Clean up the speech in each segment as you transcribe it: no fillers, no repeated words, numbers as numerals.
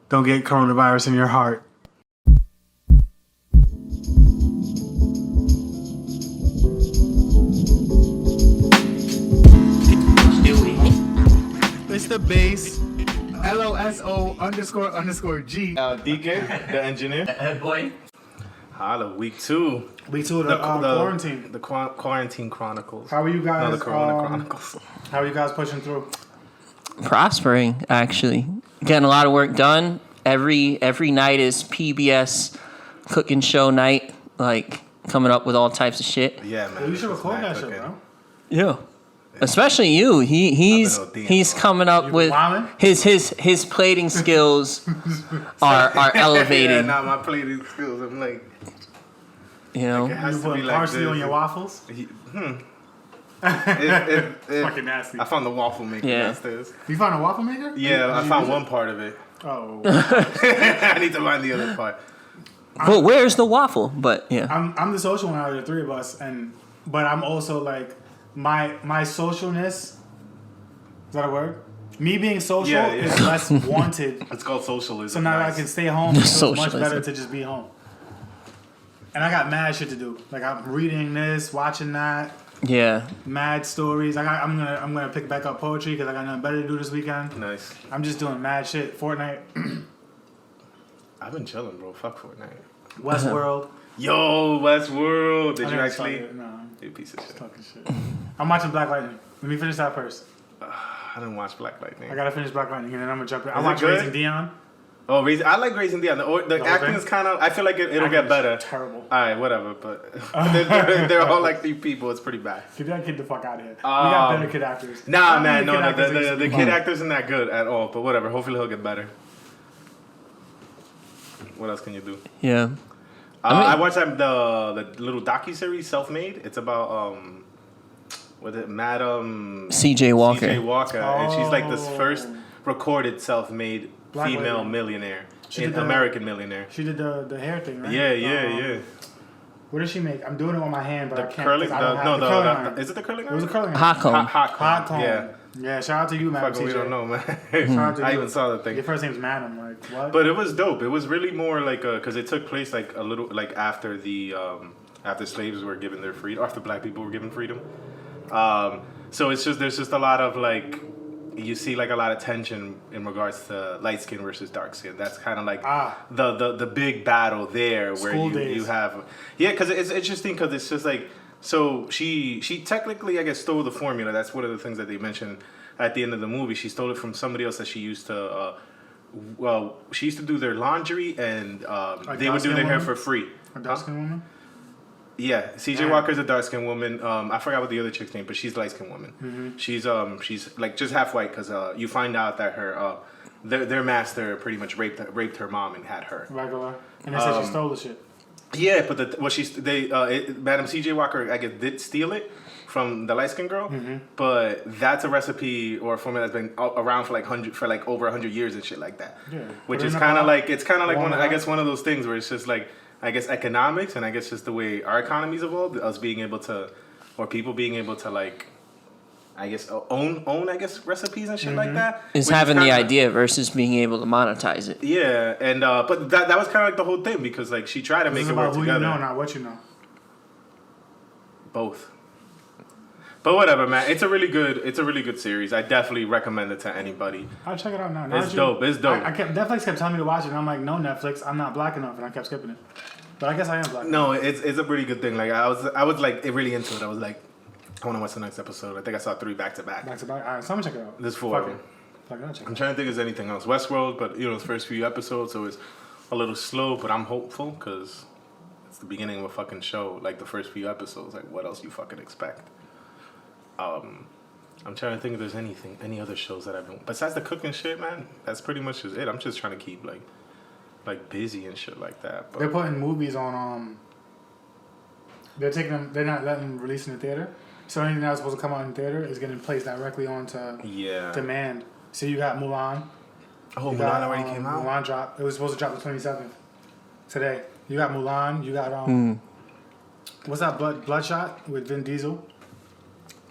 Don't get coronavirus in your heart. It's the base. LOSO__G. DK, the engineer. Head boy. Holla, week 2. Week 2 of the quarantine. The quarantine chronicles. How are you guys? No, the Corona Chronicles. How are you guys pushing through? Prospering, actually. Getting a lot of work done. Every night is PBS cooking show night. Like, coming up with all types of shit. Yeah, man. You should It's record mad that shit, cooking. bro. Yeah. Especially you. He's coming up with his plating skills are Yeah, elevated. nah, my plating skills. I'm like, You know. it has You to be put like parsley this. on your waffles? Fucking nasty. I found the waffle maker downstairs. You found a waffle maker? Yeah, I Did you found use one it? part of it. Oh. I need to find the other part. But where's the waffle? But yeah. I'm the social one out of the three of us, but I'm also like my socialness. Is that a word? Me being social is less wanted. It's called socialism. So now Nice. I can stay home. It's much Socialism. better to just be home. And I got mad shit to do. Like I'm reading this, watching that, Yeah. mad stories. I'm gonna pick back up poetry because I got nothing better to do this weekend. Nice. I'm just doing mad shit. Fortnite, I've been chilling, bro. Fuck Fortnite. Westworld. Yo, Westworld. Did I you didn't actually? start it, no, You piece of shit. talking shit. I'm watching Black Lightning. Let me finish that first. I didn't watch Black Lightning. I gotta finish Black Lightning and then I'm gonna jump in. I Is it watch good? Raising Dion. Oh, I like Raising Dion. The acting is kind of. I feel like it'll get better. Terrible. All right, whatever. But they're all like 3 people. It's pretty bad. Get that kid the fuck out of here. We got better kid actors. Nah, How man, many no, kid actors the exist? kid actor isn't that good at all. But whatever. Hopefully he'll get better. What else can you do? Yeah. I watched the little docu-series, Self-Made. It's about Madam CJ Walker. CJ Walker, and she's like this Oh. first recorded self-made Black female lady. millionaire, She did the- American millionaire. She did the hair thing, right? Yeah. What did she make? I'm doing it on my hand, but The I can't. curling, 'cause I don't have the curling iron. is it the curling It was a iron? curling iron. Hot comb. Hot comb. Yeah. Yeah, shout out to you, Madam Fuck, we CJ. don't know, man. Shout out to I you. even saw the thing. Your first name's Madam, like what? But it was dope. It was really more like because it took place like a little like after the after slaves were given their freedom, after black people were given freedom. So it's just there's just a lot of like you see like a lot of tension in regards to light skin versus dark skin. That's kind of like the big battle there where School you days. have because it's interesting because it's just like so she technically I guess stole the formula. That's one of the things that they mentioned at the end of the movie. She stole it from somebody else that she used to. She used to do their laundry and they would do their hair for free. A dark skinned woman? Yeah, CJ Yeah. Walker's a dark skinned woman. I forgot what the other chick's name, but she's a light skinned woman. Mm-hmm. She's like just half white because you find out that her their master pretty much raped her mom and had her. Regular. And they said she stole the shit. Yeah, but Madam CJ Walker I guess did steal it from the light skinned girl, but that's a recipe or a formula that's been around for like over 100 years and shit like that. Yeah. Which Put it is in a kind of pot, like it's kind of like warm it up. one of those things where it's just like I guess economics and I guess just the way our economy's evolved, us being able to, or people being able to like, I guess own I guess recipes and shit like that. Is which having the kinda- idea versus being able to monetize it. Yeah, and but that was kind of like the whole thing because like she tried to This make is it work about who together. you know, not what you know. Both. But whatever, man. It's a really good series. I definitely recommend it to anybody. I'll check it out now. Now It's that dope. It's dope. Netflix kept telling me to watch it, and I'm like, no, Netflix, I'm not black enough, and I kept skipping it. But I guess I am black. No, it's a pretty good thing. Like I was like really into it. I was like, I want to watch the next episode. I think I saw 3 back to back. Back to back. All right, so I'm gonna check it out. There's 4 of Fuck them. it. Fuck it, I'll check it I'm out. trying to think if there's anything else. Westworld, but you know, it's first few episodes, so it's a little slow, but I'm hopeful because it's the beginning of a fucking show. Like the first few episodes, like what else you fucking expect? I'm trying to think if there's any other shows that I've been besides the cooking shit, man. That's pretty much just it. I'm just trying to keep like busy and shit like that. But They're putting movies on. They're taking them. They're not letting them release in the theater. So anything that's supposed to come out in theater is getting placed directly onto yeah. demand. So you got Mulan. Oh, You Mulan got, already came out. Mulan dropped. It was supposed to drop the 27th. Today. You got Mulan. You got what's that? Bloodshot with Vin Diesel.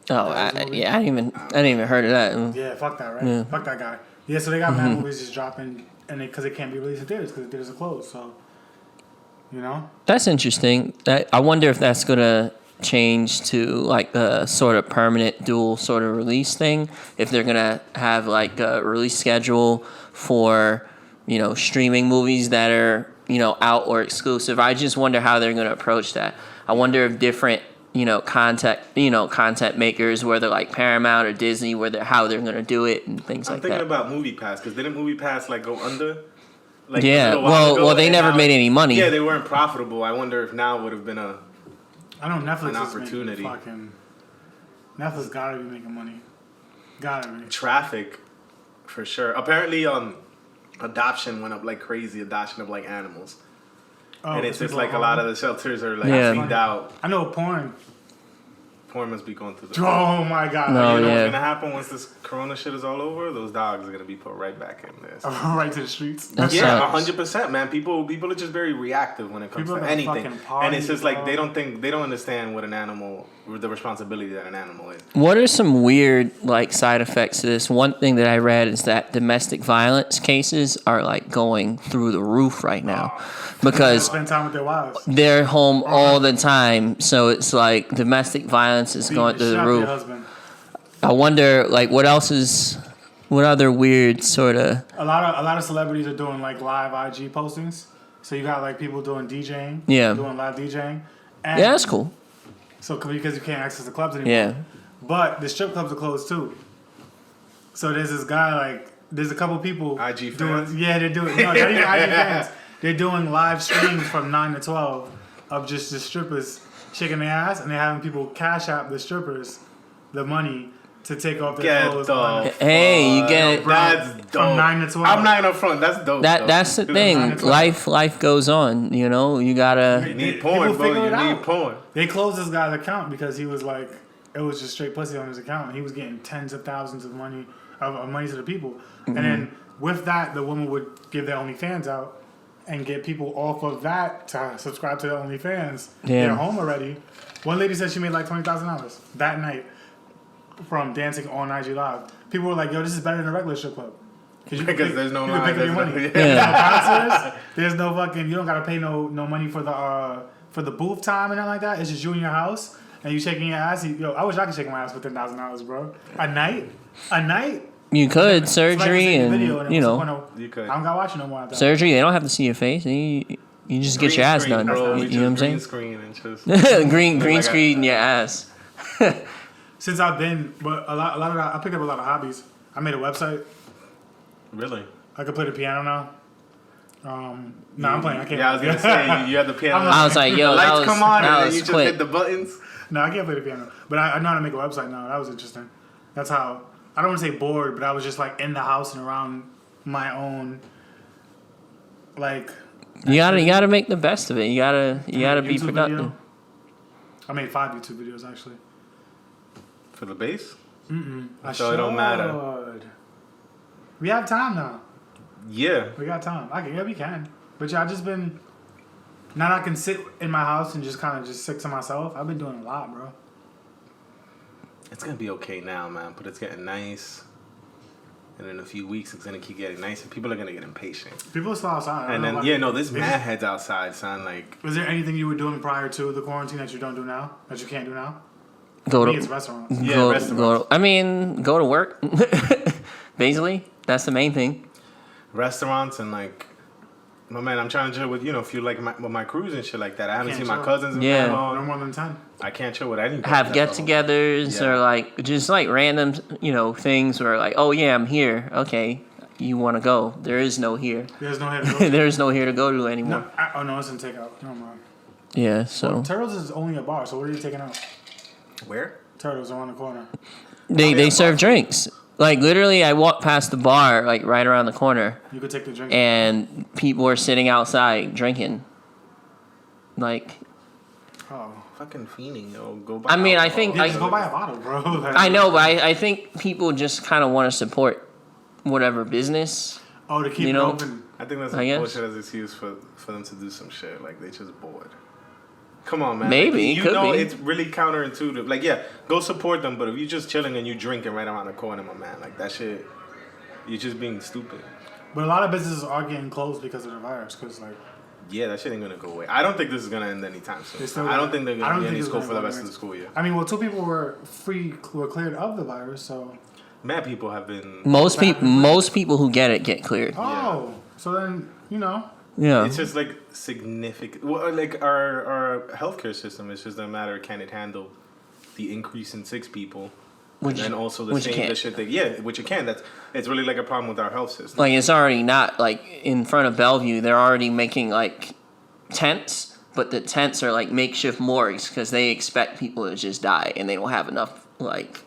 Oh, I didn't even heard of that. Yeah, fuck that, right? Yeah. Fuck that guy. Yeah, so they got mad movies just dropping and because it can't be released in theaters because the theaters are closed. So, you know, That's interesting. I wonder if that's gonna change to like the sort of permanent dual sort of release thing. If they're gonna have like a release schedule for, you know, streaming movies that are, you know, out or exclusive. I just wonder how they're gonna approach that. I wonder if different, you know, content makers, whether like Paramount or Disney, how they're gonna do it and things like that. I'm thinking about MoviePass because didn't MoviePass like go under? Like, yeah, well, they never made any money. Yeah, they weren't profitable. I wonder if now would have been I know Netflix an is opportunity. Netflix gotta be making money. Gotta be. Traffic, for sure. Apparently, adoption went up like crazy. Adoption of like animals, and it's just like a lot of the shelters are like cleaned out. I know porn. Porn must be going through the. Oh my god! No, you know what's gonna happen once this Corona shit is all over? Those dogs are gonna be put right back in there. Right to the streets. Yeah, 100%, man. People are just very reactive when it comes to anything, and it's just like they don't understand what the responsibility that an animal is. What are some weird like side effects to this? One thing that I read is that domestic violence cases are like going through the roof right now because spend time with their wives. They're home all the time, so it's like domestic violence is going through the roof. I wonder, like, what other weird sort of. A lot of celebrities are doing like live IG postings. So you got like people doing DJing, doing live DJing. And yeah, that's cool. So because you can't access the clubs anymore. Yeah. But the strip clubs are closed too. So there's this guy like there's a couple people IG fans. They're doing not even IG fans. They're doing live streams from 9 to 12 of just the strippers shaking their ass, and they're having people cash out the strippers the money to take off their clothes. Hey, you get that's dope. From 9 to 12. I'm not gonna front. That's dope. That's the thing. Life goes on. You know, you gotta. You need porn, bro. You need porn. They closed this guy's account because he was like, it was just straight pussy on his account. He was getting tens of thousands of money to the people, and then with that, the woman would give their OnlyFans out and get people off of that to subscribe to the OnlyFans. They're home already. One lady said she made like $20,000 that night from dancing on IG Live. People were like, "Yo, this is better than a regular strip club." Because there's no line. There's no money. There's no fucking. You don't gotta pay no money for the booth time and nothing like that. It's just you in your house and you shaking your ass. Yo, I wish I could shake my ass for $10,000, bro. A night. You could surgery and you know. You could. I don't gotta watch it no more. Surgery, they don't have to see your face. You just get your ass done. Bro, you know what I'm saying? Green screen and just green screen your ass. Since I've been, but a lot of that, I picked up a lot of hobbies. I made a website. Really? I could play the piano now. No, I'm playing. I can't. Yeah, I was gonna say you had the piano. I was like, yo, the lights come on and then you just quick. hit the buttons. No, I can't play the piano, but I know how to make a website now. That was interesting. That's how. I don't want to say bored, but I was just like in the house and around my own. Like. You gotta make the best of it. You gotta be productive. Video. I made 5 YouTube videos actually. For the bass? So it don't matter. We have time now. Yeah. We got time. We can. But yeah, I just been. Now I can sit in my house and just kind of just stick to myself. I've been doing a lot, bro. It's gonna be okay now, man. But it's getting nice. And in a few weeks, it's gonna keep getting nice, and people are gonna get impatient. People are still outside. And then, there's mad heads outside, son. Like, was there anything you were doing prior to the quarantine that you don't do now? That you can't do now? Go to restaurants. Yeah, restaurants. Go to work. Basically, that's the main thing. Restaurants and like, my man, I'm trying to chill with if you like my crews and shit like that. I haven't seen my cousins in that long. No more than 10. I can't chill with anybody. Have get-togethers or like just like random things where like, oh yeah, I'm here. Okay, you want to go? There is no here. There's no here to go. There is no here to go to anymore. No, it's in takeout. No mind. Yeah, so well, Turtles is only a bar. So what are you taking out? Where? Turtles around the corner. They serve drinks. Like literally, I walked past the bar like right around the corner. You could take the drink. And people were sitting outside drinking. Like. Oh. Fucking fiending, yo. Go buy. I mean, I think just go buy a bottle, bro. I know, but I think people just kind of want to support whatever business. Oh, to keep it open. I think that's a bullshit as excuse for them to do some shit. Like they just bored. Come on, man. Maybe like, could be. It's really counterintuitive. Like, yeah, go support them. But if you're just chilling and you drinking right around the corner, my man, like that shit, you're just being stupid. But a lot of businesses are getting closed because of the virus. Because like, Yeah, that shit ain't gonna go away. I don't think this is gonna end anytime soon. I don't think they're I gonna don't be think any it's school gonna for the go rest of away. the school year. I mean, well, 2 people were cleared of the virus, so. Mad people have been. Most people who get it get cleared. Oh, so then Yeah. It's just like significant. Well, like our healthcare system is just a matter of can it handle the increase in 6 people, Which- and then also which the it same can't. the shit that which it can. It's really like a problem with our health system. Like it's already not like in front of Bellevue. They're already making like tents, but the tents are like makeshift morgues because they expect people to just die and they don't have enough like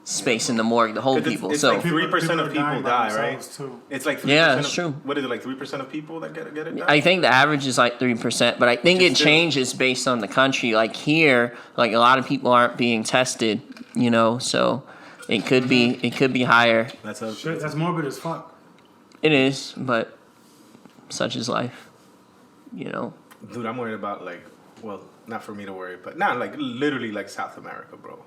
space in the morgue to hold people. It's So like 3% of are people dying by die, right? themselves, too. It's like 3%. Yeah, that's true. What is it, like 3% of people that get it? I think the average is like 3%, but I think Which is it still- changes based on the country. Like here, like a lot of people aren't being tested, so it could be higher. That's morbid as fuck. It is, but such is life, Dude, I'm worried about not for me to worry, but not like literally like South America, bro.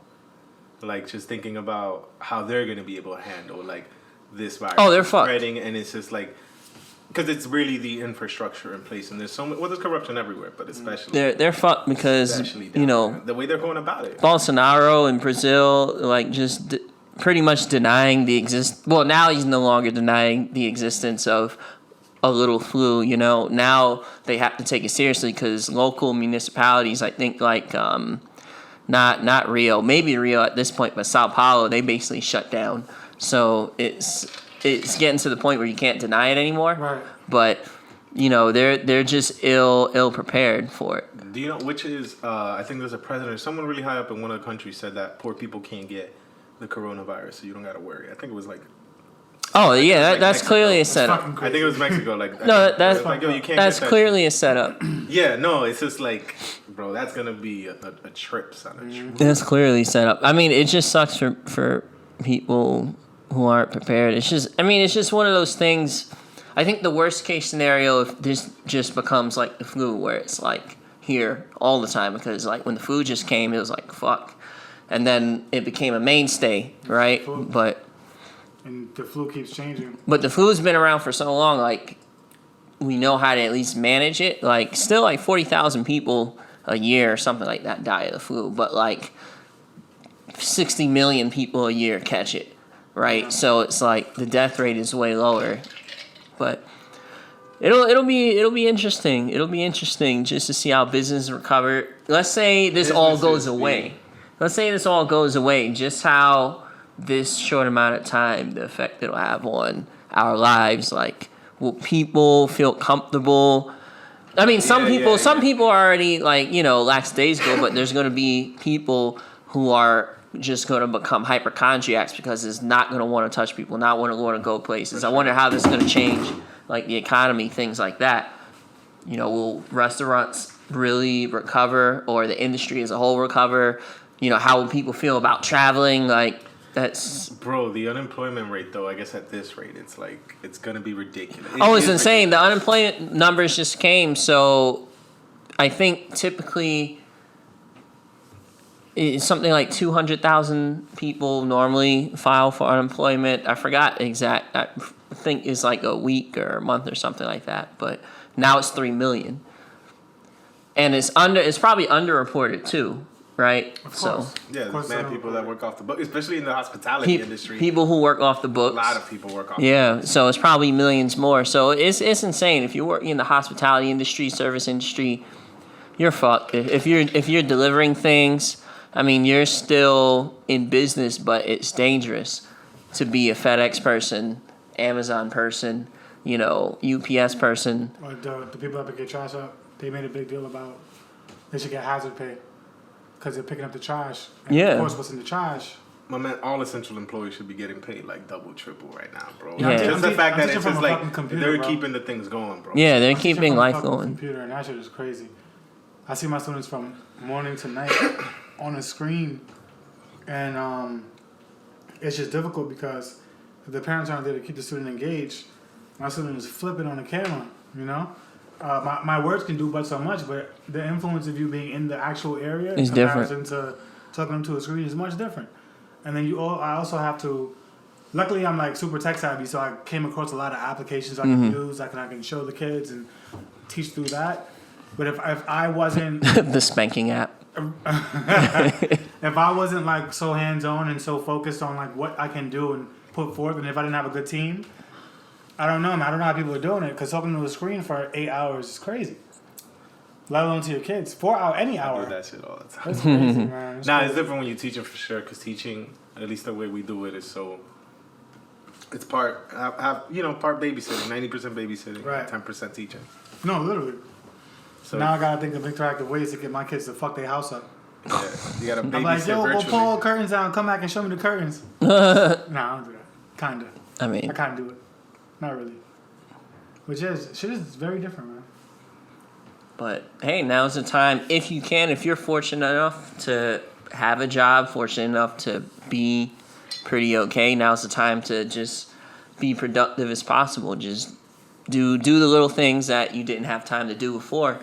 Like just thinking about how they're gonna be able to handle like this virus. Oh, they're fucked. spreading, and it's just like because it's really the infrastructure in place, and there's so much. Well, there's corruption everywhere, but especially they're fucked because especially down there. The way they're going about it. Bolsonaro in Brazil, like just pretty much denying the Well, now he's no longer denying the existence of a little flu. Now they have to take it seriously because local municipalities, I think, like not Rio, maybe Rio at this point, but Sao Paulo, they basically shut down. So it's getting to the point where you can't deny it anymore. Right. But they're just ill prepared for it. Do you know which is? I think there's a president, someone really high up in one of the countries said that poor people can't get the coronavirus, so you don't gotta worry. I think it was like. Oh yeah, that's Mexico. clearly a setup. Fucking I crazy. think it was Mexico. No, that's like yo, you can't. that's get that clearly a setup. shit. Yeah, no, it's just like, bro, that's gonna be a trip, son. A trip. That's clearly set up. I mean, it just sucks for people who aren't prepared. It's just one of those things. I think the worst case scenario if this just becomes like the flu, where it's like here all the time, because like when the flu just came, it was like fuck, and then it became a mainstay, right? And the flu keeps changing. But the flu's been around for so long, like we know how to at least manage it. Like still like 40,000 people a year or something like that die of the flu, but like 60 million people a year catch it, right? Yeah. So it's like the death rate is way lower. But it'll be interesting. It'll be interesting just to see how business recover. Let's say this all goes away. Let's say this all goes away. Just how this short amount of time, the effect it'll have on our lives. Like, will people feel comfortable? I mean, some people are already like, lackadaisical, but there's going to be people who are just going to become hypochondriacs because it's not going to want to touch people, not want to go places. I wonder how this is going to change, like the economy, things like that. Will restaurants really recover, or the industry as a whole recover? How will people feel about traveling? Like, that's... Bro, the unemployment rate, though, I guess at this rate, it's like, it's going to be ridiculous. It's insane. Ridiculous. The unemployment numbers just came, so I think typically it's something like 200,000 people normally file for unemployment. I forgot exact. I think it's like a week or a month or something like that, but now it's 3 million. And it's probably underreported too. Right, so there's many people that work off the book, especially in the hospitality industry. People who work off the books. A lot of people work off. Yeah, so it's probably millions more. So it's insane. If you work in the hospitality industry, service industry, you're fucked. If you're delivering things, I mean, you're still in business, but it's dangerous to be a FedEx person, Amazon person, UPS person. Like the people that get trash up, they made a big deal about they should get hazard pay. Because they're picking up the trash. And of course, what's in the trash. My man, all essential employees should be getting paid like double, triple right now, bro. Yeah. Just the fact that it's just like they're bro. keeping the things going, bro. Yeah, they're keeping life going. Computer, and that shit is crazy. I see my students from morning to night on a screen, and it's just difficult because if the parents aren't there to keep the student engaged, my student is flipping on the camera, My words can do but so much, but the influence of you being in the actual area is different. To talking them to a screen is much different. And then I also have to luckily I'm like super tech savvy, so I came across a lot of applications I can use. I can show the kids and teach through that. But if I wasn't The spanking app. if I wasn't like so hands on and so focused on like what I can do and put forth, and if I didn't have a good team, I don't know, man. I don't know how people are doing it, because talking to a screen for 8 hours is crazy. Let alone to your kids, 4 hours, any hour. I do that shit all the time. That's crazy, man. It's different when you teach them for sure, because teaching, at least the way we do it, is so. It's part babysitting, 90% babysitting, Right. 10% teaching. No, literally. So Now I gotta think of interactive ways to get my kids to fuck their house up. yeah, you gotta babysit I'm like, yo, go virtually. pull the curtains down, come back and show me the curtains. Nah, I don't do that. Kinda. I mean, I kinda do it. Not really. Which is, shit is very different, man. but hey, now's the time. If you can, if you're fortunate enough to have a job, fortunate enough to be pretty okay, now's the time to just be productive as possible. Just do the little things that you didn't have time to do before,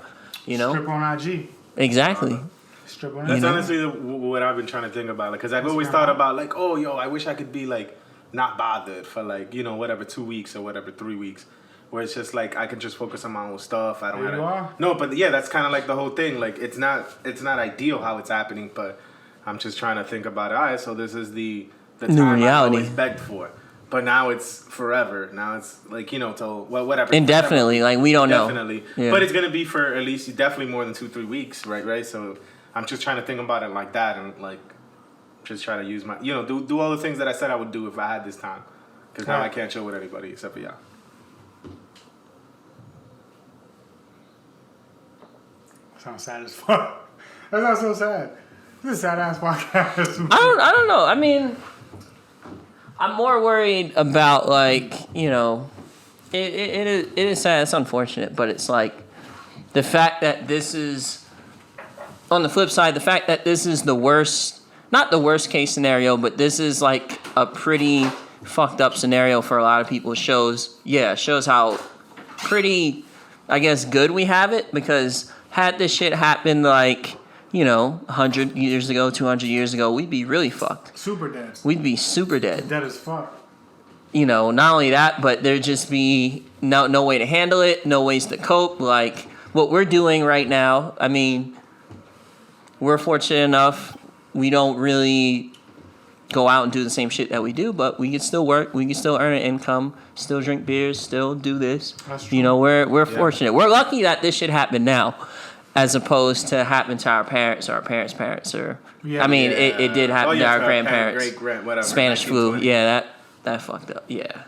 you know? Strip on IG. Exactly. Strip on That's IG. honestly what I've been trying to think about, because I've always thought about like, oh, yo, I wish I could be like not bothered for like, whatever, 2 weeks or whatever, 3 weeks, where it's just like I can just focus on my own stuff. I don't There have you to. are. No, but yeah, that's kind of like the whole thing. Like it's not ideal how it's happening, but I'm just trying to think about it. All right, so this is the New time reality. I always begged for. But now it's forever. Now it's like, till, well, whatever. Indefinitely. Like, we don't know. Definitely. Yeah. But it's going to be for at least definitely more than 2-3 weeks, right? So I'm just trying to think about it like that, and like just try to use my, do all the things that I said I would do if I had this time. Because now I can't chill with anybody except for y'all. Sounds sad as fuck. That's not so sad. This is a sad ass podcast. I don't know. I mean, I'm more worried about like, it is sad. It's unfortunate, but it's like the fact that this is, on the flip side, the fact that this is the worst, not the worst case scenario, but this is like a pretty fucked up scenario for a lot of people shows how pretty, I guess, good we have it, because had this shit happened like, 100 years ago, 200 years ago, we'd be really fucked. Super dead. We'd be super dead. Dead as fuck. Not only that, but there'd just be no way to handle it, no ways to cope. Like, what we're doing right now, I mean, we're fortunate enough, we don't really go out and do the same shit that we do, but we can still work, we can still earn an income, still drink beers, still do this. That's true. We're fortunate. We're lucky that this shit happened now, as opposed to happen to our parents or our parents' parents, or it did happen to our grandparents. Whatever. Spanish flu, 1920. yeah, that fucked up, yeah.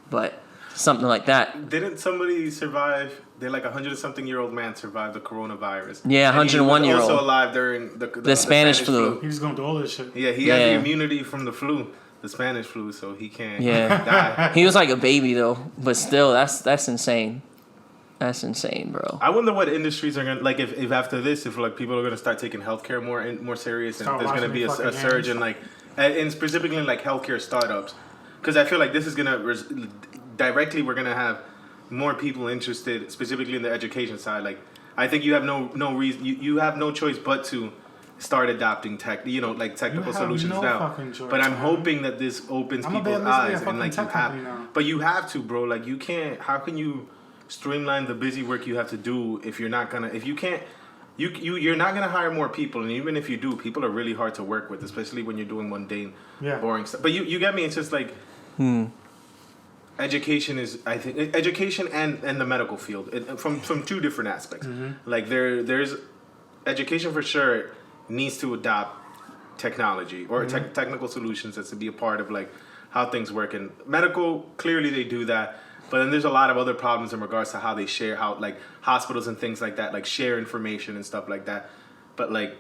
But something like that. Didn't somebody survive? They're like 100-something-year-old man survived the coronavirus. Yeah, 101-year-old. He was also alive during the Spanish flu. He's going through all this shit. Yeah, he has the immunity from the flu, the Spanish flu, so he can't die. He was like a baby though, but still, that's insane. That's insane, bro. I wonder what industries are gonna like if after this, if like people are gonna start taking healthcare more serious, and Start there's gonna be a washing their surge fucking in like, and specifically in like healthcare startups, because I feel like this is gonna directly we're gonna have more people interested, specifically in the education side. Like, I think you have no reason, you have no choice but to start adopting tech, like technical solutions now. Choice, but I'm man. hoping that this opens people's eyes, and like you have, but you have to, bro. Like you can't. How can you streamline the busy work you have to do if you're not gonna? If you can't. You're not gonna hire more people, and even if you do, people are really hard to work with, especially when you're doing mundane, boring stuff. But you get me. It's just like education is, I think, education and the medical field from two different aspects. Like there's education for sure needs to adopt technology or technical solutions that's to be a part of like how things work. And medical, clearly they do that. But then there's a lot of other problems in regards to how they share, how like hospitals and things like that, like share information and stuff like that. But like,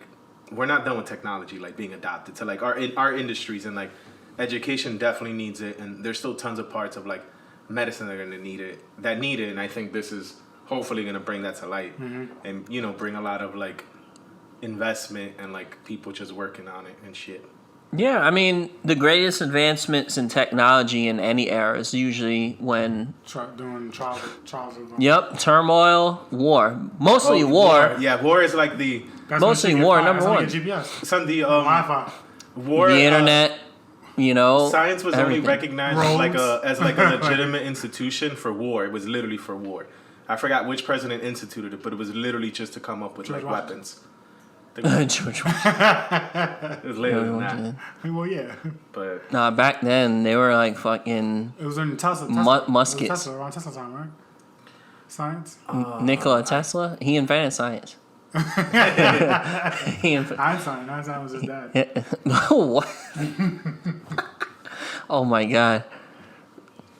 we're not done with technology, like being adopted to like our industries, and like education definitely needs it. And there's still tons of parts of like medicine that are gonna need it. And I think this is hopefully gonna bring that to light and bring a lot of like investment and like people just working on it and shit. Yeah, I mean, the greatest advancements in technology in any era is usually when... doing trials of... Yep, turmoil, war. Mostly war. Yeah, war is like the... Mostly war, number one. GPS. Some the Wi-Fi. war... The internet. You know, Science was everything. only recognized as like a legitimate institution for war. It was literally for war. I forgot which president instituted it, but it was literally just to come up with George like Washington. weapons. George Washington. It was later than that. Well, yeah. But Nah, back then they were like fucking It was in Tesla. muskets. It was Tesla, around Tesla time, right? Science. Nikola Tesla. He invented science. Einstein was his dad. What? Oh my god!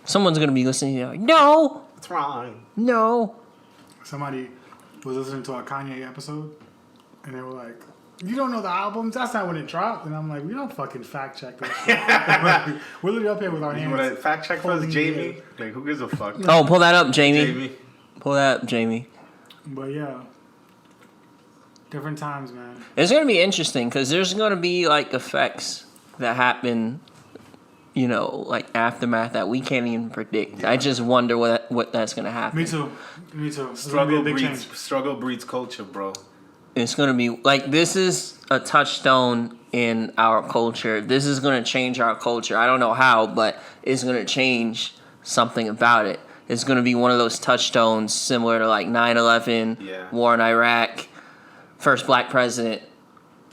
Someone's gonna be listening. To you like, no, what's wrong? no. Somebody was listening to a Kanye episode, and they were like, "You don't know the albums? That's not when it dropped." And I'm like, "We don't fucking fact check this shit." We're literally up here with our You hands. want to fact check for us, holding Jamie? Like, who gives a fuck? Oh, pull that up, Jamie. Jamie. Pull that up, Jamie. But yeah, different times, man. It's gonna be interesting because there's gonna be like effects that happen, you know, like aftermath that we can't even predict. I just wonder what that's gonna happen. Me too. It's gonna be a big change. Struggle breeds culture, bro. It's gonna be like this is a touchstone in our culture. This is gonna change our culture. I don't know how, but it's gonna change something about it. It's gonna be one of those touchstones similar to like 9/11, Yeah. war in Iraq, first black president,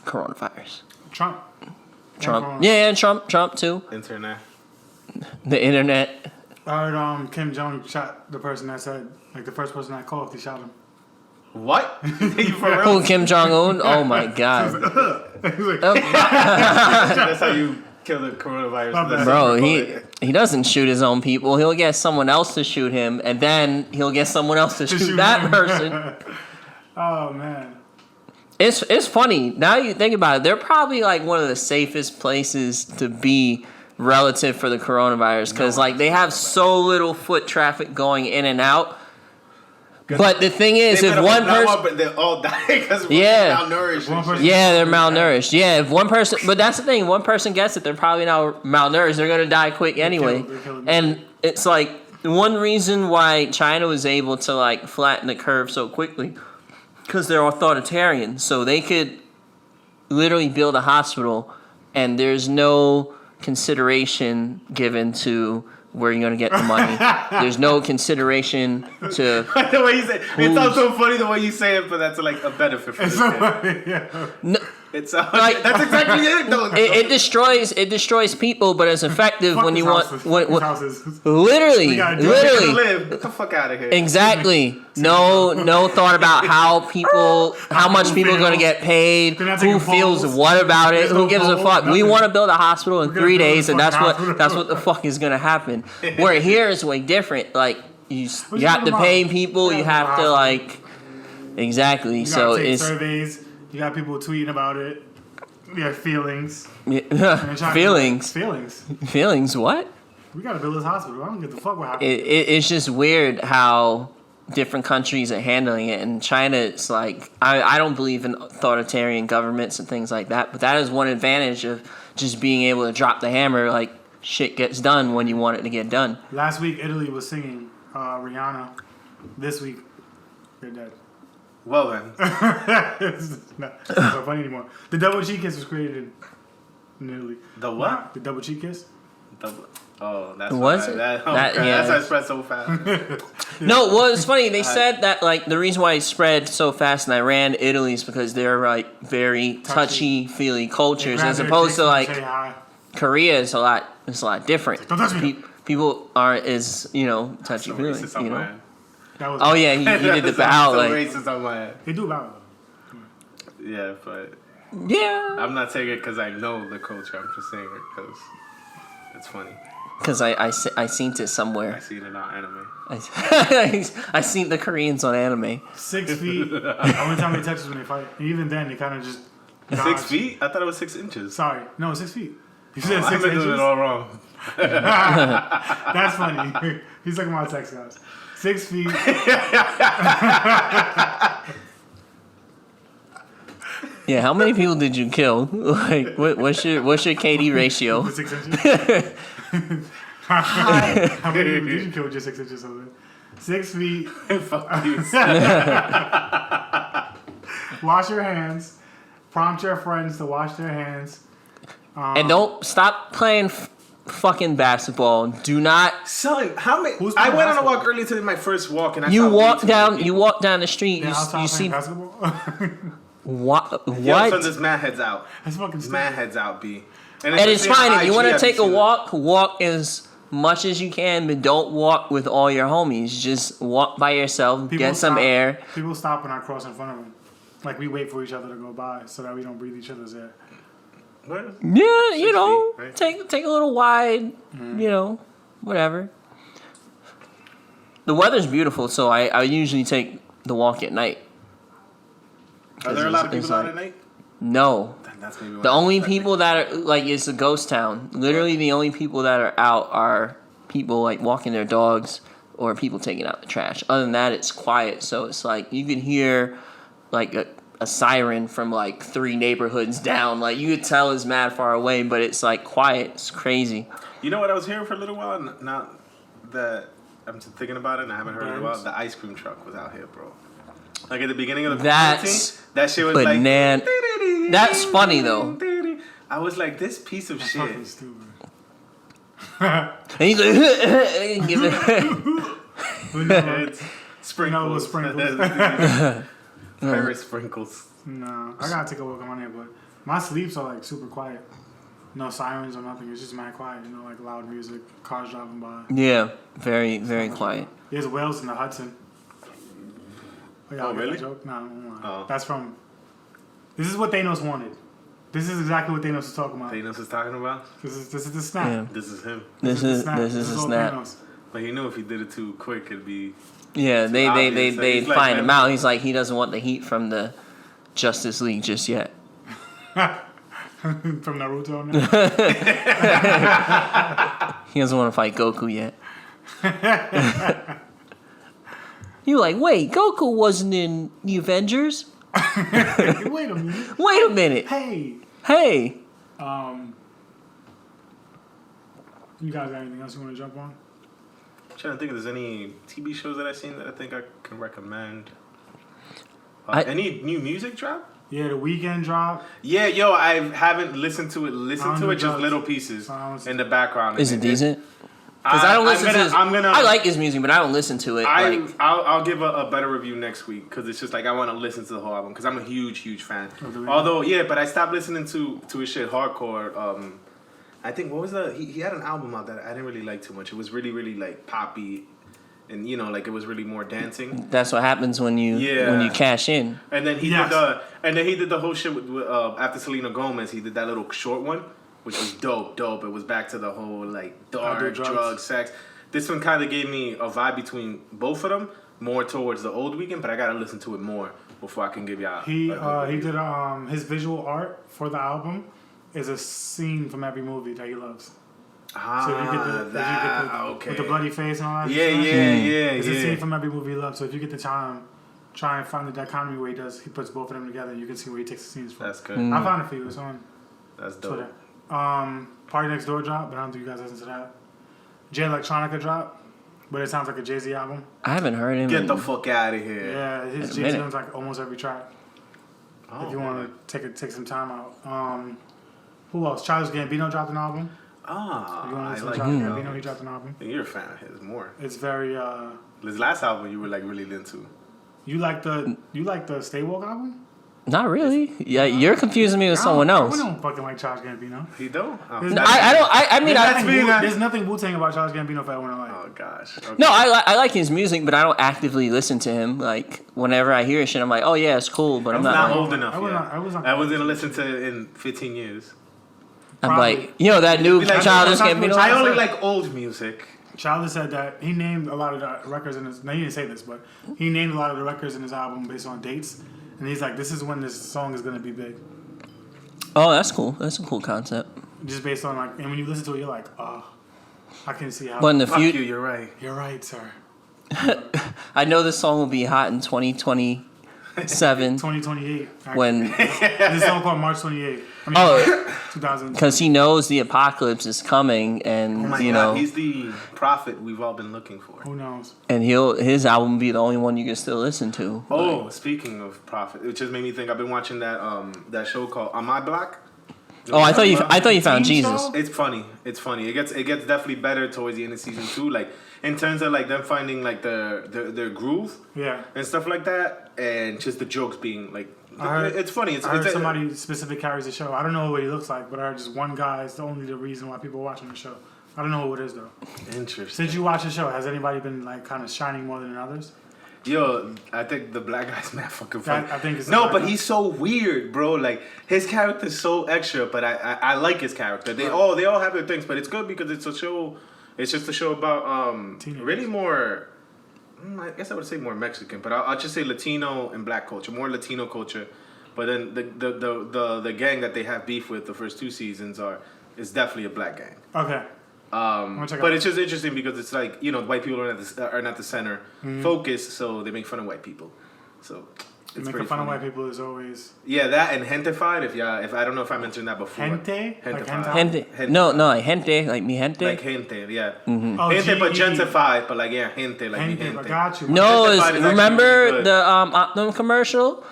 coronavirus. Trump. Yeah, and Trump too. Internet. The internet. I heard Kim Jong shot the person that said, like the first person that called, he shot him. What? You for real? Oh, Kim Jong Un. Oh my god. He's like, That's how you kill the coronavirus. Bro, he doesn't shoot his own people. He'll get someone else to shoot him, and then he'll get someone else to shoot that him. person. Oh man. It's funny now you think about it. They're probably like one of the safest places to be relative for the coronavirus because like they have so little foot traffic going in and out. But the thing is, if one person, but they all die because Yeah. malnourished. One person- yeah, they're malnourished. Yeah, if one person, but that's the thing. One person gets it, they're probably not malnourished. They're gonna die quick anyway. They're killing And it's like one reason why China was able to like flatten the curve so quickly, because they're authoritarian. So they could literally build a hospital, and there's no consideration given to where you're gonna get the money. There's no consideration to. The way you say it sounds so funny the way you say it, but that's like a benefit for this kid. Yeah. No, It sounds Like- that's exactly it. No, it destroys people, but it's effective Fuck when his you want. houses. When, Fuck his houses. literally, We gotta do it. Where you literally. live. Get the fuck out of here. Exactly. No thought about how much people are going to get paid, They're not who taking feels polls. what about it, There's who no gives a polls, fuck. We nothing. want to build a hospital in gonna 3 build days, a and fucking that's hospital. what the fuck is going to happen. Where here is way different. Like you What have you to talking pay about? people. You Yeah, have to hospital. like exactly. You So gotta take it's surveys. You got people tweeting about it. You have feelings. And they're trying to- feelings. Feelings. What? We gotta build this hospital. I don't give a fuck what happens. It's just weird how different countries are handling it. And China, it's like, I don't believe in authoritarian governments and things like that, but that is one advantage of just being able to drop the hammer. Like, shit gets done when you want it to get done. Last week, Italy was singing Rihanna. This week, they're dead. Well then, It's not so funny anymore. The double cheek kiss was created in Italy. the what? The double cheek kiss? Oh, that's Was why, it? That, oh, That- God, yeah. That's why it spread so fast. No, well, it's funny. They said that, like, the reason why it spread so fast in Iran, Italy, is because they're, like, very touchy-feely cultures, as opposed to, like, Korea is a lot different. Don't touch me. People aren't as, you know, So touchy-feely, racist on you my know? end. That was Oh, yeah, he did the So bow, like, racist on my end. They do bow. Yeah, but yeah. I'm not saying it because I know the culture. I'm just saying it because it's funny. Because I seen it I somewhere. see it in our anime. I seen the Koreans on anime. 6 feet. I went time they Texas when they fight. And even then, they kind of just. 6 dodge. feet? I thought it was 6 inches. Sorry. No, 6 feet. You said I've 6 been inches? doing it all wrong. That's funny. He's talking about sex guys. 6 feet. Yeah, how many people did you kill? Like, what's your KD ratio? With 6 inches. How many people did you kill with just 6 inches over there? 6 feet. Fuck you. Wash your hands. Prompt your friends to wash their hands. And don't stop playing fucking basketball. Do not. Son, how many? Who's I playing went on a basketball? walk earlier today, my first walk, and I You saw way walk too many down. people. You walk down the street. Yeah, You outside see playing basketball. what? Yo, son, What? this man heads out. That's fucking This stupid. man heads out, B. And it's especially on fine. If you IG, want to I've take a seen it. walk as much as you can, but don't walk with all your homies. Just walk by yourself, get some stop- air. People stop when I cross in front of them. Like we wait for each other to go by so that we don't breathe each other's air. What? Yeah, 6 feet, right? take a little wide, whatever. The weather's beautiful, so I usually take the walk at night. Are there a lot of It's people out like- at night? No. Then that's maybe The only people that are, like, it's a ghost town. Literally the only people that are out are people, like, walking their dogs or people taking out the trash. Other than that, it's quiet, so it's like you can hear, like, a siren from, like, 3 neighborhoods down. Like, you could tell it's mad far away, but it's, like, quiet. It's crazy. You know what I was hearing for a little while? Now that I'm just thinking about it and I haven't heard it in a while, Birds? the ice cream truck was out here, bro. Like at the beginning of the That's quarantine, that shit was banan- like... That's funny, though. I was like, this piece of shit. Fucking stupid. And he's like, give it. We know, It's sprinkles. it was sprinkles. Paris sprinkles. No, I gotta take a walk on my neighborhood. But my sleeps are like super quiet. No sirens or nothing. It's just mad quiet. You know, like loud music, cars driving by. Yeah, very, very quiet. There's whales in the Hudson. Y'all get that really? joke? No, I don't lie. Oh. That's from. This is what Thanos wanted. This is exactly what Thanos was talking about. Thanos is talking about? This is the snap. Yeah. This is him. This is a all snap. Thanos. But he knew if he did it too quick, it'd be... Yeah, they obvious. they He's like, find man, him out. He's like, he doesn't want the heat from the Justice League just yet. From Naruto. Now. He doesn't want to fight Goku yet. You like, wait, Goku wasn't in the Avengers? Wait a minute. Wait a minute. Hey. Hey. You guys got anything else you want to jump on? I'm trying to think if there's any TV shows that I've seen that I think I can recommend. Any new music drop? Yeah, the weekend drop. Yeah, yo, I haven't listened to it. I don't Just know. little pieces Sounds- in the background. Is it decent? Because I don't listen to his... I'm gonna. I like his music, but I don't listen to it. I'll give a better review next week because it's just like I want to listen to the whole album because I'm a huge fan. really? Although but I stopped listening to his shit hardcore. I think what was he had an album out that I didn't really like too much. It was really like poppy, and like it was really more dancing. That's what happens when you cash in. And then he Yes. did the whole shit with after Selena Gomez. He did that little short one, which was dope. It was back to the whole like dark drugs, sex. This one kind of gave me a vibe between both of them, more towards the old Weeknd, but I gotta listen to it more before I can give y'all. He a good review. did his visual art for the album is a scene from every movie that he loves. Ah, So if you get the okay. with the bloody face and all that. Yeah. It's a scene from every movie he loves. So if you get the time, try and find the dichotomy where he puts both of them together. You can see where he takes the scenes from. That's good. I found it for you. It's on That's dope. Twitter. Party Next Door drop, but I don't think you guys listen to that. Jay Electronica drop, but it sounds like a Jay-Z album. I haven't heard him. Get the fuck out of here. Yeah, his Wait a Jay-Z minute. owns like almost every track. Oh, If you want to take some time out. Who else? Childish Gambino dropped an album. If you want to I listen like to Childish him. Gambino, he dropped an album. You're a fan of his more. It's very His last album you were like really into. you like the Stay Woke album? Not really. Yeah, you're confusing me with someone else. We don't fucking like Childish Gambino. He don't? Oh, There's No, I don't. I mean, There's nothing Wu-Tang about Childish Gambino for everyone to like. Oh gosh. Okay. no, I like his music, but I don't actively listen to him. Like whenever I hear shit, I'm like, oh yeah, it's cool, but I'm I'm not. not Like, old enough I was yet. not- I was not- I wasn't gonna listen to it in 15 years. I'm like, that new Be like, Childish I'm Gambino. I only like old music. Childish said that he named a lot of the records in his. No, he didn't say this, but he named a lot of the records in his album based on dates, and he's like, "This is when this song is gonna be big." Oh, that's cool. That's a cool concept. Just based on like, and when you listen to it, you're like, "Oh, I can see how." But in the Fuck you, future, you're right. You're right, sir. I know this song will be hot in 2027 2028. Actually. when This song called March 28th. I mean, oh, 2000. because he knows the apocalypse is coming, and Oh my God, he's the prophet we've all been looking for. Who knows? and his album will be the only one you can still listen to. Oh, speaking of prophet, it just made me think. I've been watching that show called On My Block. Oh, I thought you found Team Jesus. show? It's funny. It's funny. It gets definitely better towards the end of season 2. Like in terms of like them finding like their groove Yeah. and stuff like that, and just the jokes being like it's funny. I heard somebody specific carries the show. I don't know what he looks like, but I heard just one guy is the only reason why people are watching the show. I don't know who it is though. Interesting. Since you watch the show, has anybody been like kind of shining more than others? Yo, I think the black guy's mad fucking funny. I think it's no, the but black he's so weird, bro. Like his character's so extra, but I like his character. They all have their things, but it's good because it's a show. It's just a show about really more. I guess I would say more Mexican, but I'll just say Latino and black culture, more Latino culture. But then the gang that they have beef with the first 2 seasons is definitely a black gang. Okay. But it's just interesting because it's like, you know, white people are not the center focus, so they make fun of white people. So it's making fun of white people is always that and gentified. If I don't know if I mentioned that before. gente, like Gente. No, like gente, like mi gente. Like gente, yeah. Oh, Gente, but G-E. gentrified, but like gente, like mi Gente, gente. I got you. No, Gentrified is actually remember really good. the Optimum commercial?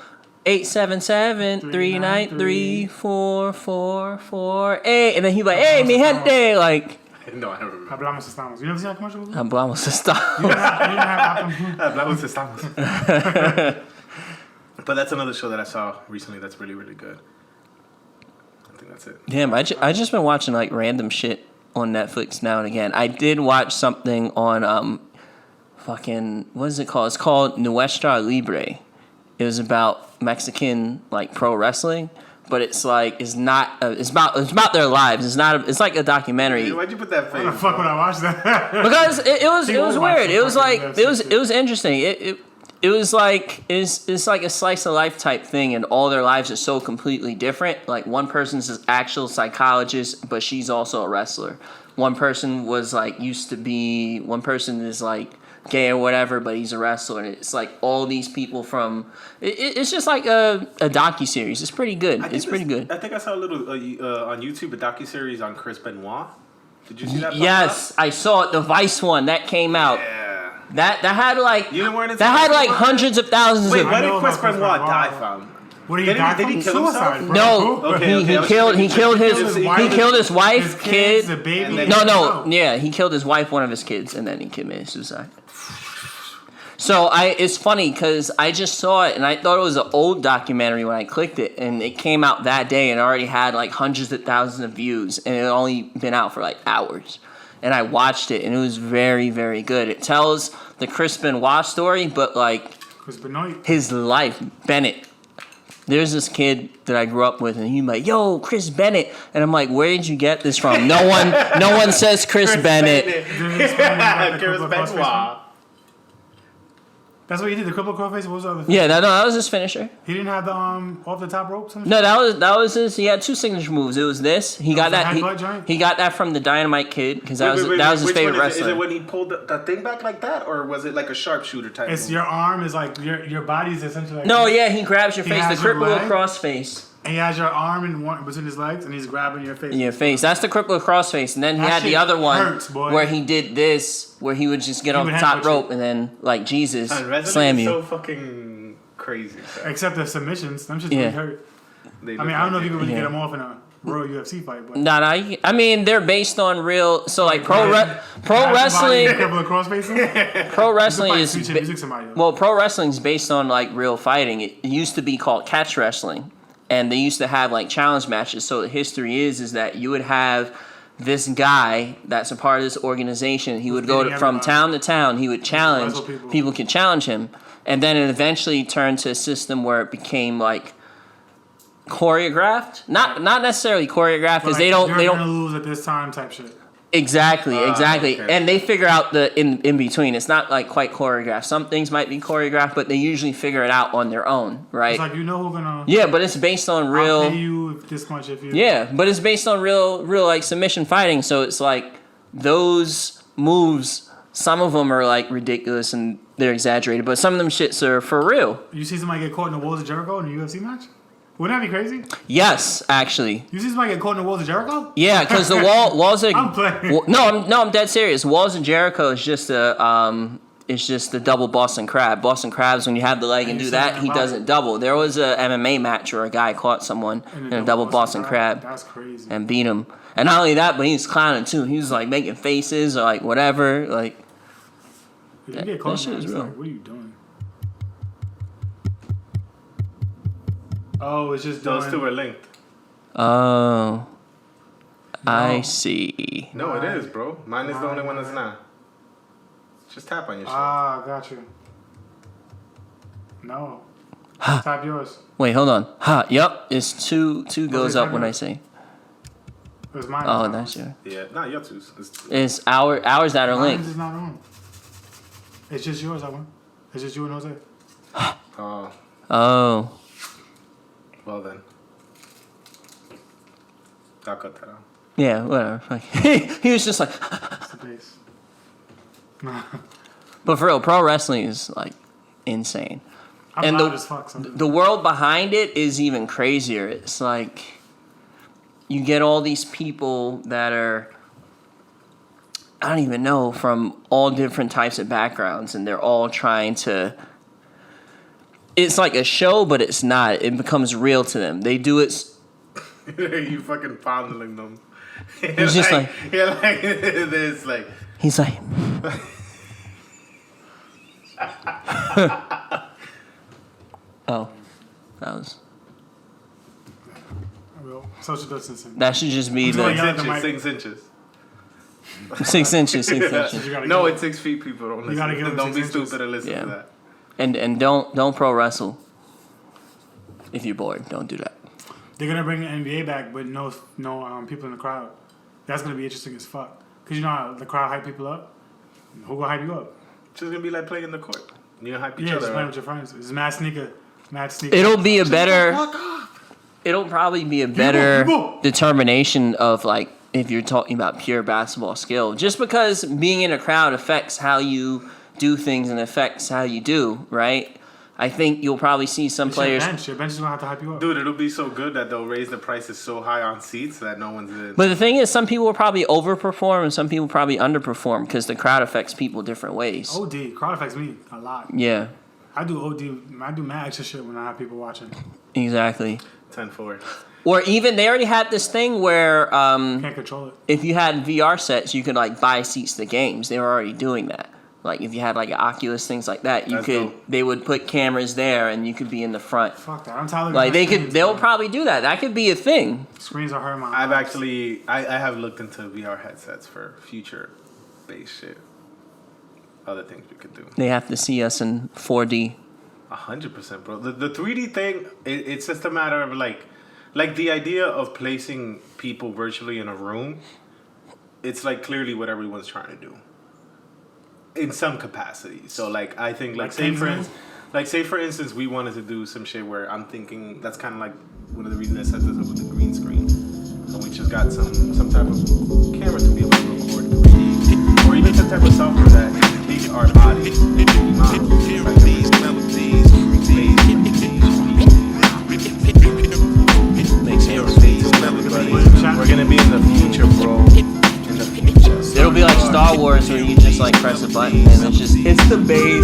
877-393-4444-8, and then he like, hey, mi gente, like. No, I don't remember. Hablamos estamos. You never seen that commercial before? Hablamos está. You didn't have Optimum? Hablamos estamos. But that's another show that I saw recently that's really, really good. I think that's it. Damn, I just been watching like random shit on Netflix now and again. I did watch something on fucking what is it called? It's called Nuestra Libre. It was about Mexican like pro wrestling, but it's like it's about their lives. It's like a documentary. Hey, why'd you put that face? Why the fuck would I watch that? Because it was weird. It was like UFC. it was interesting. It was like it's like a slice of life type thing, and all their lives are so completely different. Like one person's an actual psychologist, but she's also a wrestler. One person was like one person is like gay or whatever, but he's a wrestler. And it's like all these people from. It's just like a docuseries. It's pretty good. It's pretty good. I think I saw a little on YouTube a docuseries on Chris Benoit. Did you see that? Yes, I saw it. The Vice one that came out. Yeah. That had like You didn't wear it. that had like hundreds of thousands Wait, of. why did know Chris about Chris Benoit Benoit. die from? What did he die Did from? he kill Suicide, himself? bro. No, Okay, he I was killed thinking his wife, his kid. kids, the baby. and then- No, yeah, he killed his wife, one of his kids, and then he committed suicide. So it's funny because I just saw it and I thought it was an old documentary when I clicked it, and it came out that day and already had like hundreds of thousands of views, and it had only been out for like hours. And I watched it and it was very, very good. It tells the Chris Benoit story, but like Chris Benoit. his life, Bennett. There's this kid that I grew up with, and he's like, "Yo, Chris Bennett," and I'm like, "Where did you get this from?" No one says Chris Bennett. Didn't he explain about the Chris crippled crossface one? Benoit. That's what he did. The crippled crossface. What was the other thing? Yeah, that was his finisher. He didn't have the off the top rope. Some No, that was his. He had 2 signature moves. It was this. He got was the that. headbutt joint? He got that from the Dynamite Kid because that was his Which favorite one is it? Is wrestler. it when he pulled the thing back like that, or was it like a sharpshooter type? It's move? your arm is like your body's essentially like No, yeah, he grabs your He face. The has your cripple leg? across face. and he has your arm in one between his legs and he's grabbing your face. In your face. That's the cripple across face. And then he That had the shit other one hurts, boy. where he did this, where he would just get on would the top headbutt rope you. and then like Jesus Man, wrestling slam is you. so fucking crazy. So Except the submissions, them shits Yeah. really hurt. they I mean, I don't know if you can really Yeah. get them off in a real UFC fight, but Nah, I mean they're based on real. So like pro wrestling, pro wrestling is pro wrestling is based on like real fighting. It used to be called catch wrestling, and they used to have like challenge matches. So the history is that you would have this guy that's a part of this organization. He would go beating from everybody. town to town. He would challenge wrestle people. people could challenge him, and then it eventually turned to a system where it became like choreographed. Not necessarily choreographed because they don't gonna lose at this time type shit. Exactly. Okay. And they figure out the in between. It's not like quite choreographed. Some things might be choreographed, but they usually figure it out on their own, right? It's like who's gonna Yeah, but it's based on I'll real. pay you this much if you Yeah, but it's based on real like submission fighting. So it's like those moves. Some of them are like ridiculous and they're exaggerated, but some of them shits are for real. You see somebody get caught in the walls of Jericho in a UFC match? Wouldn't that be crazy? Yes, actually. You see somebody get caught in the walls of Jericho? Yeah, because the walls are. I'm playing. I'm dead serious. Walls of Jericho is just a It's just the double Boston Crab. Boston Crabs, when you have the leg and do that, he doesn't double. There was a MMA match where a guy caught someone in a double Boston Crab. That's crazy. And beat him. And not only that, but he was clowning too. He was like making faces or like whatever. Like, If you get caught, shit is it's real. like, what are you doing? Oh, it's just Those doing. two are linked. oh, I No. see. No, it is, bro. Mine is the only one that's not. Just tap on your shit. Ah, got you. No. Tap yours. Wait, hold on. Ha, yep. It's two goes is up that when I yours? say. It was mine. Oh, that's yours. Yeah, not your two. It's ours that are Mine linked. is not on. It's just yours, I won. It's just you and Jose. Oh, Oh, well then. I'll cut that out. yeah, whatever. Fuck. He was just like, It's the base. but for real, pro wrestling is like insane. I'm And loud as fuck. Sometimes. The world behind it is even crazier. It's like you get all these people that are, I don't even know, from all different types of backgrounds, and they're all trying to. It's like a show, but it's not. It becomes real to them. They do it. You fucking fondling them. He's just like yeah, like this, like. he's like. Oh, that was. Well, social distancing. That should just be I'm doing the yelling at the mic. 6 inches. 6 inches. 6 inches. You gotta No, give it's 6 feet. People don't listen. gotta give them Don't be 6 inches. stupid and listen Yeah. to that. And don't pro wrestle. If you're bored, don't do that. They're gonna bring the NBA back, but no people in the crowd. That's gonna be interesting as fuck. Cause you know how the crowd hype people up. Who gonna hype you up? It's just gonna be like playing in the court. You hype each Yeah, just other. playing Up. with your friends. It's mad sneaker. It'll be a better. It'll probably be a better go. determination of like if you're talking about pure basketball skill. Just because being in a crowd affects how you do things and affects how you do, right? I think you'll probably see some players. Your bench is gonna have to hype you up. Dude, it'll be so good that they'll raise the prices so high on seats that no one's in. But the thing is, some people will probably overperform and some people probably underperform because the crowd affects people different ways. OD crowd affects me a lot. Yeah, I do mad extra shit when I have people watching. exactly. 10-4. Or even they already had this thing where Can't control it. if you had VR sets, you could like buy seats to games. They were already doing that. Like if you had like Oculus, things like that, you That's could. dope. They would put cameras there, and you could be in the front. Fuck that. I'm tired. Like they'll probably do that. That could be a thing. Screens are hurting my I've eyes. actually, I have looked into VR headsets for future based shit. Other things we could do. They have to see us in 4D. 100%, bro. The 3D thing, it's just a matter of like the idea of placing people virtually in a room. It's like clearly what everyone's trying to do. In some capacity. So like I think like say for instance we wanted to do some shit where I'm thinking that's kind of like one of the reasons I set this up with the green screen. And we just got some type of camera to be able to record 3D. Or even some type of software that can take our bodies and 3D models. We're gonna be in the future, bro. In the future. It'll be like Star Wars where you just like press a button and it's the base.